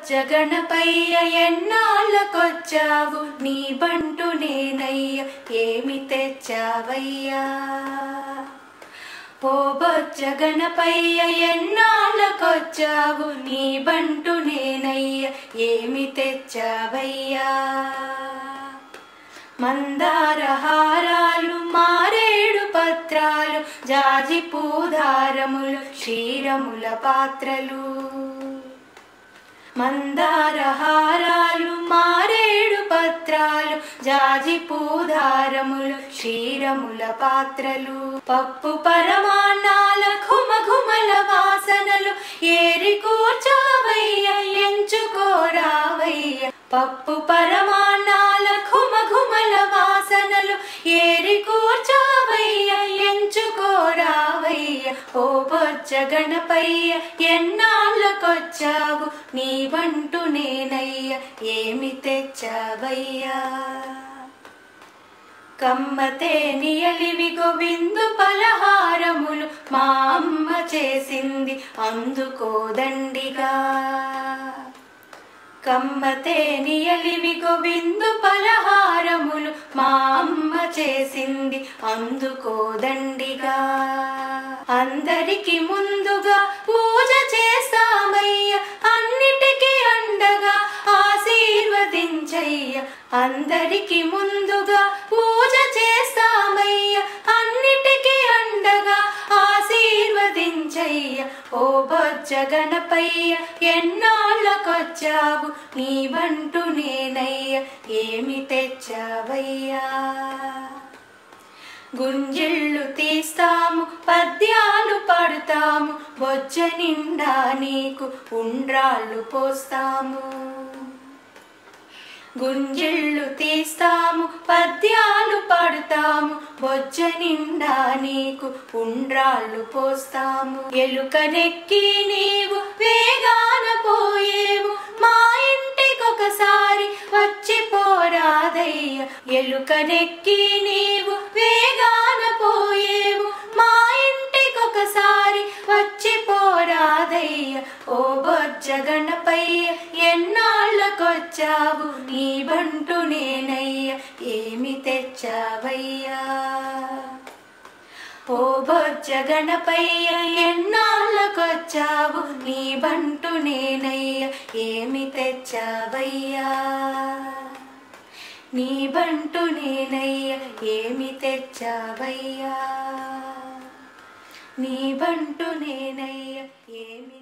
బొజ్జ గణపయ్య ఎన్నాళ్ళకొచ్చావు నీ బంటు నేనయ్య ఏమి తెచ్చావయ్యా ఓ బొజ్జ గణపయ్య ఎన్నాళ్ళకొచ్చావు నీ బంటు నేనయ్య ఏమి తెచ్చావయ్యా మందార హారాలు మారేడు పత్రాలు జాజి పూదారములు క్షీరముల పాత్రలు మందార హారాలు మారేడు పత్రాలు జాజి పూదారములు క్షీరముల పాత్రలు పప్పు పరమాన్నాల ఘుమఘుమల వాసనలు ఏరి కూర్చావయ్య ఎంచుకోరావయ్య పప్పు పరమాన్నాల ఘుమఘుమల వాసనలు ఏరి కూర్చావయ్య ఎంచుకోరావయ్య ఓ బొజ్జ గణపయ్య ఎన్నాళ్ళకొచ్చావు నీ బంటు నేనయ్య ఏమి తెచ్చావయ్యా కమ్మతేనియలివిగో విందు పలహారములు మా అమ్మ చేసింది అందుకోదండిగా కమ్మతేనియలివిగో విందు పలహారములు మా అమ్మ చేసింది అందుకోదండిగా అందరికి ముందుగా పూజ చేస్తామయ్య అన్నిటికీ అండగా ఆశీర్వదించయ్య అందరికి ముందుగా పూజ చేస్తామయ్య అన్నిటికీ అండగా ఆశీర్వదించయ్య ఓ బొజ్జ గణపయ్య ఎన్నాళ్ళకొచ్చావు నీ బంటు నేనయ్య ఏమి తెచ్చావయ్యా గుంజిళ్ళు తీస్తాము పద్యాలు పడతాము బొజ్జ నిండా నీకు ఉండ్రాళ్ళు పోస్తాము గుంజిళ్ళు తీస్తాము పద్యాలు పడతాము బొజ్జ నిండా నీకు ఉండ్రాళ్ళు పోస్తాము ఎలుకనెక్కి నీవు వేగాన పోయేవు మా ఇంటికొకసారి వచ్చి పోరాదయ్య ఎలుకనెక్కి నీవు వేగాన పోయేవు మా ఇంటికొకసారి వచ్చి పోరాదయ్య ఓ బొజ్జ గణపయ్య ఎన్నాళ్ళకొచ్చావు నీ బంటు నేనయ్య ఏమి తెచ్చావయ్యా ఓ బొజ్జ గణపయ్య ఎన్నాళ్ళకొచ్చావు నీ బంటు నేనయ్య ఏమి తెచ్చావయ్యా నీ బంటు నేనయ్య ఏమి తెచ్చావయ్యా నీ బంటు నేనయ్య ఏమి